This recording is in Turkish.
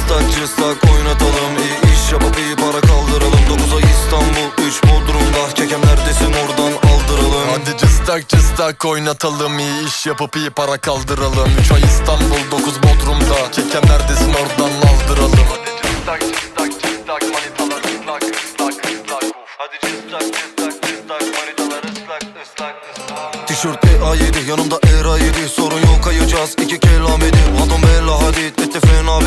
cıstak cıstak oynatalım. İyi iş yapıp iyi para kaldıralım. 9'a İstanbul 3 Bodrum'da. Kekem neredesin oradan aldıralım. Hadi cıstak cıstak oynatalım. İyi iş yapıp iyi para kaldıralım. 3 ay İstanbul 9 Bodrum'da. Kekem neredesin oradan aldıralım. Hadi cıstak cıstak cıstak manitalar ıslak ıslak ıslak. Hadi cıstak cıstak cıstak manitalar ıslak ıslak ıslak. Tişört A7 yanımda Era 7. Sorun yok kayacağız 2 kelamedi. Adam bella hadid etti fena